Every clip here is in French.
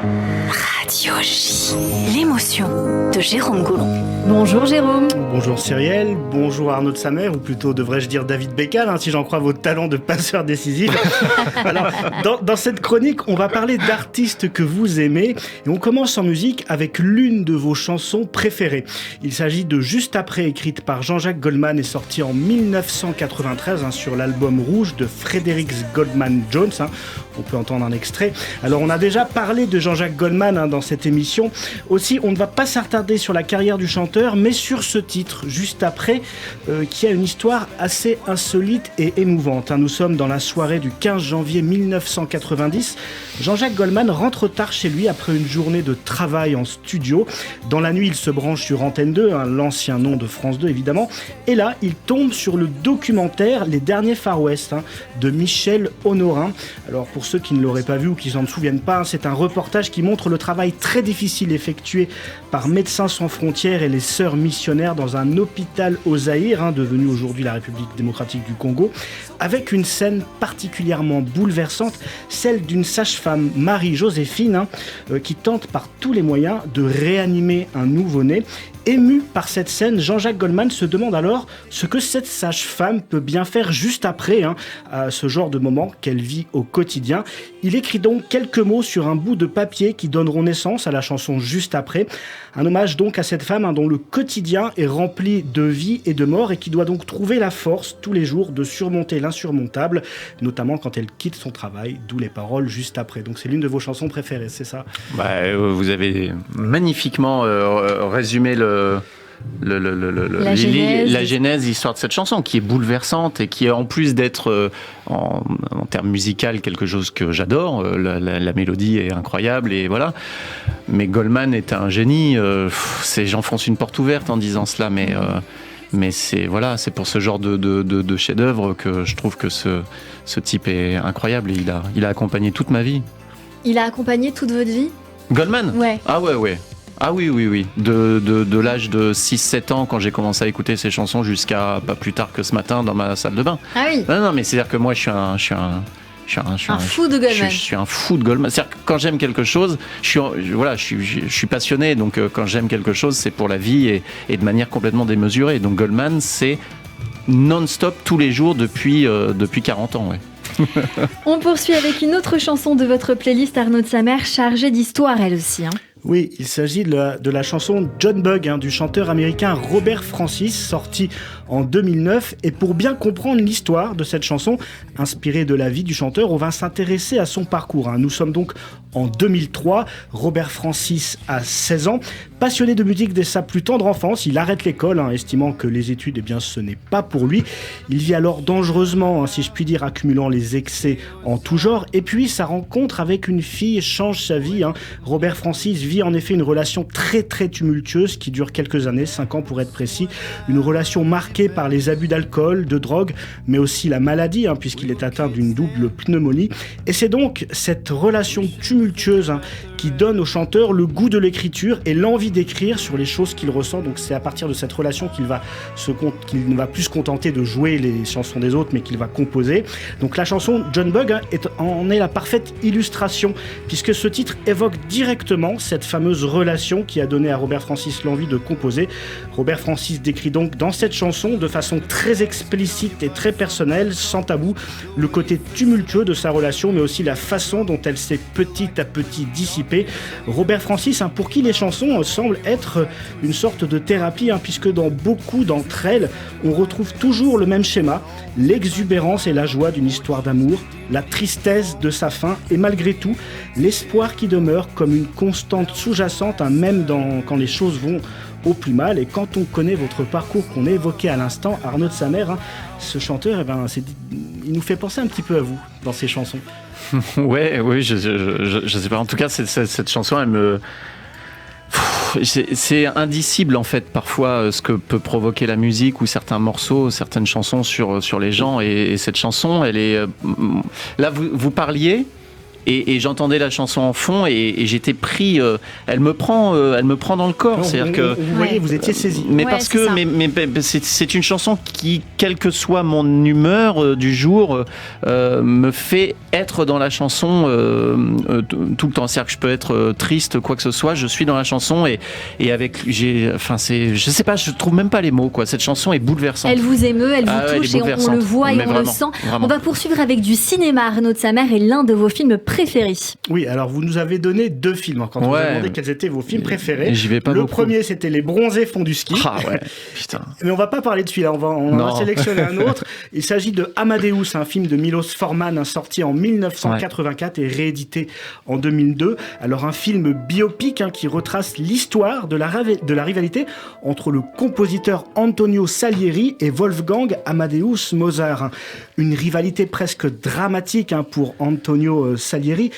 Radio J, l'émotion de Jérôme Goulon. Bonjour Jérôme. Bonjour Cyrielle, bonjour Arnaud de Samer, ou plutôt devrais-je dire David Beckel, si j'en crois vos talents de passeur décisif. Alors, dans cette chronique, on va parler d'artistes que vous aimez, et on commence en musique avec l'une de vos chansons préférées. Il s'agit de Juste après, écrite par Jean-Jacques Goldman et sortie en 1993 sur l'album Rouge de Frederick Goldman Jones. On peut entendre un extrait. Alors, on a déjà parlé de Jean-Jacques Goldman dans cette émission. Aussi, on ne va pas s'attarder sur la carrière du chanteur, mais sur ce titre, Juste après, qui a une histoire assez insolite et émouvante. Nous sommes dans la soirée du 15 janvier 1990. Jean-Jacques Goldman rentre tard chez lui après une journée de travail en studio. Dans la nuit, il se branche sur Antenne 2, l'ancien nom de France 2 évidemment. Et là, il tombe sur le documentaire Les Derniers Far West de Michel Honorin. Alors pour ceux qui ne l'auraient pas vu ou qui s'en souviennent pas, c'est un reportage qui montre le travail très difficile effectué par Médecins sans frontières et les sœurs missionnaires dans un hôpital au Zaïre, devenu aujourd'hui la République démocratique du Congo, avec une scène particulièrement bouleversante, celle d'une sage-femme, Marie-Joséphine, qui tente par tous les moyens de réanimer un nouveau-né. Ému par cette scène, Jean-Jacques Goldman se demande alors ce que cette sage-femme peut bien faire juste après à ce genre de moment qu'elle vit au quotidien. Il écrit donc quelques mots sur un bout de papier qui donneront naissance à la chanson Juste après. Un hommage donc à cette femme dont le quotidien est rempli de vie et de mort et qui doit donc trouver la force tous les jours de surmonter l'insurmontable, notamment quand elle quitte son travail, d'où les paroles Juste après. Donc c'est l'une de vos chansons préférées, c'est ça ? Vous avez magnifiquement résumé la genèse, l'histoire de cette chanson, qui est bouleversante et qui est, en plus d'être en termes musical quelque chose que j'adore. La mélodie est incroyable et voilà. Mais Goldman est un génie. J'enfonce une porte ouverte en disant cela, mais c'est pour ce genre de chef-d'œuvre que je trouve que ce type est incroyable. Et il a accompagné toute ma vie. Il a accompagné toute votre vie ? Goldman ? Ouais. Ah ouais. Ah oui. De l'âge de 6-7 ans, quand j'ai commencé à écouter ces chansons, jusqu'à pas plus tard que ce matin dans ma salle de bain. Ah oui. Non, mais c'est-à-dire que moi, je suis un fou de Goldman. Je suis un fou de Goldman. C'est-à-dire que quand j'aime quelque chose, je suis passionné. Donc quand j'aime quelque chose, c'est pour la vie et de manière complètement démesurée. Donc Goldman, c'est non-stop tous les jours depuis 40 ans, ouais. On poursuit avec une autre chanson de votre playlist, Arnaud de Samer, chargée d'histoire elle aussi. Oui, il s'agit de la chanson John Bug du chanteur américain Robert Francis, sortie en 2009. Et pour bien comprendre l'histoire de cette chanson, inspirée de la vie du chanteur, on va s'intéresser à son parcours. Nous sommes donc en 2003. Robert Francis a 16 ans. Passionné de musique dès sa plus tendre enfance, il arrête l'école, estimant que les études, ce n'est pas pour lui. Il vit alors dangereusement, si je puis dire, accumulant les excès en tout genre. Et puis, sa rencontre avec une fille change sa vie. Robert Francis vit en effet une relation très très tumultueuse qui dure quelques années, 5 ans pour être précis. Une relation marquée par les abus d'alcool, de drogue, mais aussi la maladie, puisqu'il est atteint d'une double pneumonie. Et c'est donc cette relation tumultueuse qui donne au chanteur le goût de l'écriture et l'envie d'écrire sur les choses qu'il ressent. Donc c'est à partir de cette relation qu'il ne va plus se contenter de jouer les chansons des autres, mais qu'il va composer. Donc la chanson John Bug en est la parfaite illustration, puisque ce titre évoque directement cette fameuse relation qui a donné à Robert Francis l'envie de composer. Robert Francis décrit donc dans cette chanson, de façon très explicite et très personnelle, sans tabou, le côté tumultueux de sa relation, mais aussi la façon dont elle s'est petit à petit dissipée. Robert Francis, pour qui les chansons semblent être une sorte de thérapie, puisque dans beaucoup d'entre elles, on retrouve toujours le même schéma, l'exubérance et la joie d'une histoire d'amour, la tristesse de sa fin et malgré tout, l'espoir qui demeure comme une constante sous-jacente, même quand les choses vont au plus mal. Et quand on connaît votre parcours qu'on a évoqué à l'instant, Arnaud de Samer, ce chanteur, il nous fait penser un petit peu à vous dans ses chansons. Oui, je sais pas. En tout cas, cette chanson, elle me... C'est indicible en fait parfois ce que peut provoquer la musique ou certains morceaux, certaines chansons sur les gens, et cette chanson elle est... Là vous parliez et j'entendais la chanson en fond et j'étais pris. Elle me prend dans le corps. Non, C'est-à-dire que vous voyez, vous étiez saisi. mais Ouais, parce c'est que ça. c'est une chanson qui, quelle que soit mon humeur du jour, me fait être dans la chanson tout le temps. C'est-à-dire que je peux être triste, quoi que ce soit, je suis dans la chanson et avec je sais pas, je trouve même pas les mots quoi. Cette chanson est bouleversante. Elle vous émeut, elle vous Ah ouais, touche elle est et on le bouleversante. voit et Mais on le vraiment, sent. vraiment. On va poursuivre avec du cinéma. Arnaud de Samer est l'un de vos films préférés. Oui, alors vous nous avez donné 2 films quand on vous a Ouais. demandé quels étaient vos films préférés. Et j'y vais pas Le beaucoup. premier, c'était Les Bronzés font du ski. Ah ouais, putain. Mais on va pas parler de celui-là, on va Non. sélectionner un autre. Il s'agit de Amadeus, un film de Milos Forman, sorti en 1984 et réédité en 2002. Alors un film biopic qui retrace l'histoire de la rivalité entre le compositeur Antonio Salieri et Wolfgang Amadeus Mozart. Une rivalité presque dramatique pour Antonio Salieri,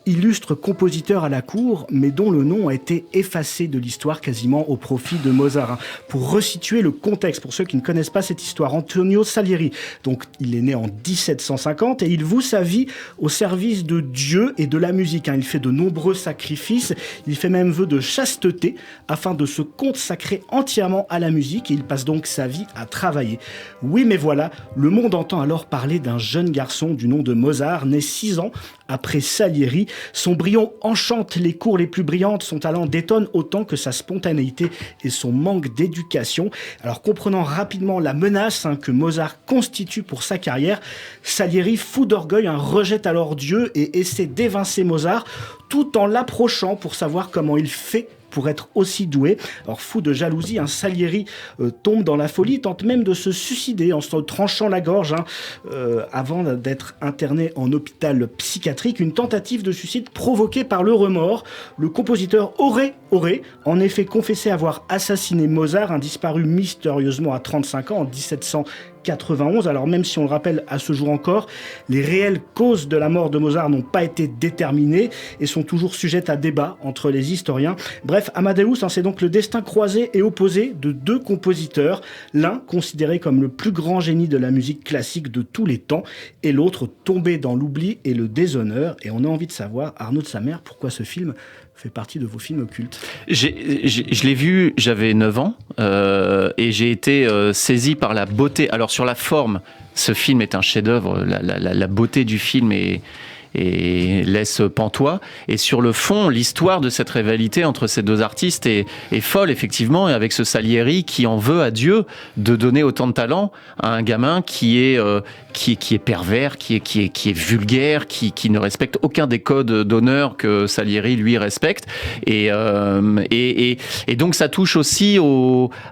illustre compositeur à la cour, mais dont le nom a été effacé de l'histoire quasiment au profit de Mozart. Pour resituer le contexte, pour ceux qui ne connaissent pas cette histoire, Antonio Salieri, donc il est né en 1750 et il voue sa vie au service de Dieu et de la musique. Il fait de nombreux sacrifices, il fait même vœu de chasteté afin de se consacrer entièrement à la musique et il passe donc sa vie à travailler. Oui, mais voilà, le monde entend alors parler d'un jeune garçon du nom de Mozart, né 6 ans après Salieri. Son brio enchante les cours les plus brillantes, son talent détonne autant que sa spontanéité et son manque d'éducation. Alors comprenant rapidement la menace que Mozart constitue pour sa carrière, Salieri, fou d'orgueil, rejette alors Dieu et essaie d'évincer Mozart tout en l'approchant pour savoir comment il fait pour être aussi doué. Alors fou de jalousie, Salieri tombe dans la folie, tente même de se suicider en se tranchant la gorge avant d'être interné en hôpital psychiatrique. Une tentative de suicide provoquée par le remords. Le compositeur aurait en effet confessé avoir assassiné Mozart, disparu mystérieusement à 35 ans en 1791. Alors même si on le rappelle à ce jour encore, les réelles causes de la mort de Mozart n'ont pas été déterminées et sont toujours sujettes à débat entre les historiens. Bref, Amadeus, c'est donc le destin croisé et opposé de 2 compositeurs, l'un considéré comme le plus grand génie de la musique classique de tous les temps et l'autre tombé dans l'oubli et le déshonneur. Et on a envie de savoir, Arnaud de Samer, pourquoi ce film fait partie de vos films cultes. Je l'ai vu, j'avais 9 ans, et j'ai été saisi par la beauté. Alors sur la forme, ce film est un chef-d'œuvre, la beauté du film est laisse pantois. Et sur le fond, l'histoire de cette rivalité entre ces 2 artistes est folle, effectivement, et avec ce Salieri qui en veut à Dieu de donner autant de talent à un gamin qui est pervers, qui est vulgaire, qui ne respecte aucun des codes d'honneur que Salieri lui respecte. Et donc ça touche aussi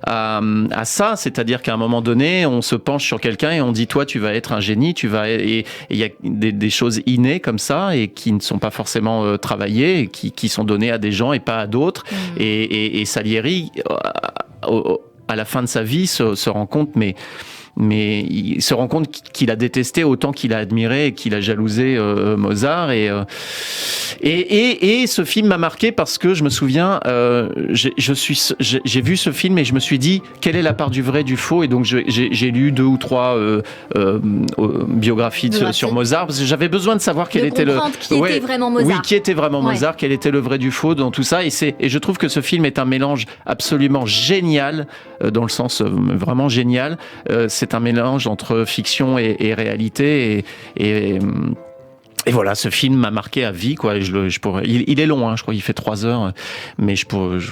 à ça, c'est-à-dire qu'à un moment donné, on se penche sur quelqu'un et on dit toi tu vas être un génie, et il y a des choses innées comme ça et qui ne sont pas forcément travaillées, et qui sont données à des gens et pas à d'autres. Et Salieri, à la fin de sa vie, se rend compte, mais il se rend compte qu'il a détesté autant qu'il a admiré et qu'il a jalousé Mozart. Et ce film m'a marqué parce que je me souviens, j'ai vu ce film et je me suis dit quelle est la part du vrai, du faux. Et donc j'ai lu 2 ou 3 biographies sur Mozart parce que j'avais besoin de savoir quel était était vraiment Mozart. Oui, qui était vraiment Mozart, quel était le vrai du faux dans tout ça. Et je trouve que ce film est un mélange absolument génial, dans le sens vraiment génial. C'est un mélange entre fiction et réalité et voilà, ce film m'a marqué à vie, quoi. Il est long, je crois, il fait 3 heures, mais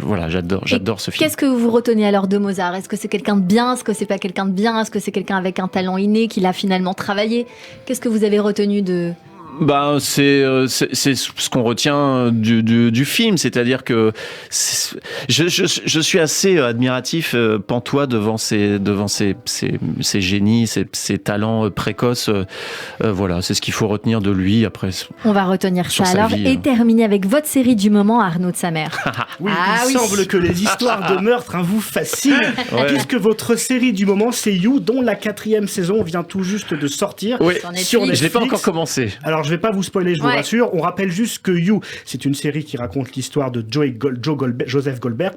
voilà, j'adore ce film. Qu'est-ce que vous retenez alors de Mozart ? Est-ce que c'est quelqu'un de bien ? Est-ce que c'est pas quelqu'un de bien ? Est-ce que c'est quelqu'un avec un talent inné qu'il a finalement travaillé ? Qu'est-ce que vous avez retenu de... C'est ce qu'on retient du film, c'est-à-dire que je suis assez admiratif, pantois devant ces génies, ces talents précoces. Voilà, c'est ce qu'il faut retenir de lui. Après, on va retenir ça alors et terminer avec votre série du moment, Arnaud de Samer. Oui, il semble que les histoires de meurtre vous fascinent, puisque votre série du moment, c'est You, dont la 4e saison vient tout juste de sortir. Oui. Sur Netflix. Je l'ai pas encore commencé. Alors Alors, je vais pas vous spoiler, je vous rassure. On rappelle juste que You, c'est une série qui raconte l'histoire de Joseph Goldberg,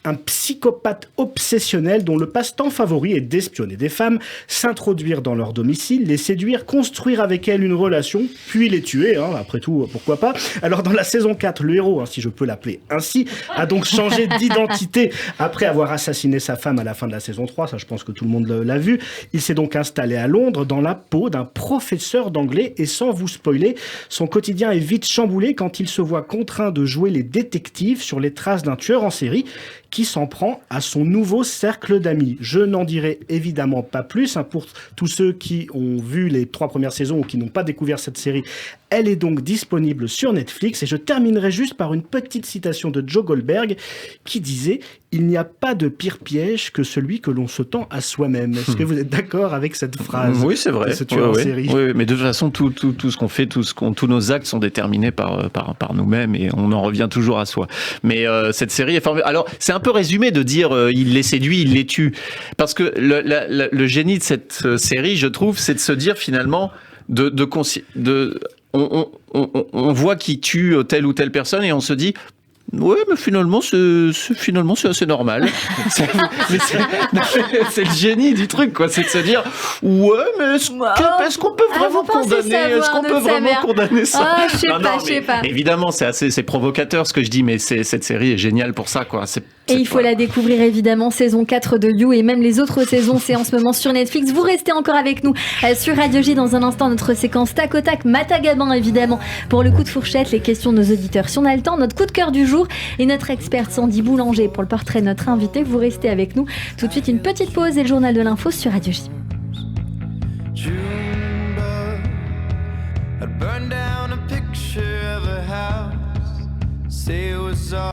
un psychopathe obsessionnel dont le passe-temps favori est d'espionner des femmes, s'introduire dans leur domicile, les séduire, construire avec elles une relation, puis les tuer. Après tout, pourquoi pas. Alors, dans la saison 4, le héros, si je peux l'appeler ainsi, a donc changé d'identité après avoir assassiné sa femme à la fin de la saison 3. Ça, je pense que tout le monde l'a vu. Il s'est donc installé à Londres dans la peau d'un professeur d'anglais et sans vous spoiler, son quotidien est vite chamboulé quand il se voit contraint de jouer les détectives sur les traces d'un tueur en série qui s'en prend à son nouveau cercle d'amis. Je n'en dirai évidemment pas plus pour tous ceux qui ont vu les 3 premières saisons ou qui n'ont pas découvert cette série. Elle est donc disponible sur Netflix et je terminerai juste par une petite citation de Joe Goldberg qui disait « Il n'y a pas de pire piège que celui que l'on se tend à soi-même ». Est-ce que vous êtes d'accord avec cette phrase? Oui, c'est vrai. Ce tueur en série. Oui, mais de toute façon, tout ce qu'on fait, tous nos actes sont déterminés par nous-mêmes et on en revient toujours à soi. Mais cette série est formidable. Alors, c'est un peu résumé de dire il les séduit, il les tue. Parce que le génie de cette série, je trouve, c'est de se dire finalement on voit qui tue telle ou telle personne et on se dit ouais, mais finalement c'est assez normal. C'est le génie du truc, quoi. C'est de se dire ouais, mais est-ce qu'on peut vraiment condamner ça? Je sais pas. Évidemment, c'est provocateur ce que je dis, mais cette série est géniale pour ça, quoi. Et il faut la découvrir évidemment, saison 4 de You et même les autres saisons, c'est en ce moment sur Netflix. Vous restez encore avec nous sur Radio J. Dans un instant, notre séquence tac au tac, Matagabin évidemment, pour le coup de fourchette, les questions de nos auditeurs si on a le temps, notre coup de cœur du jour et notre experte Sandy Boulanger pour le portrait de notre invité. Vous restez avec nous. Tout de suite, une petite pause et le journal de l'info sur Radio J.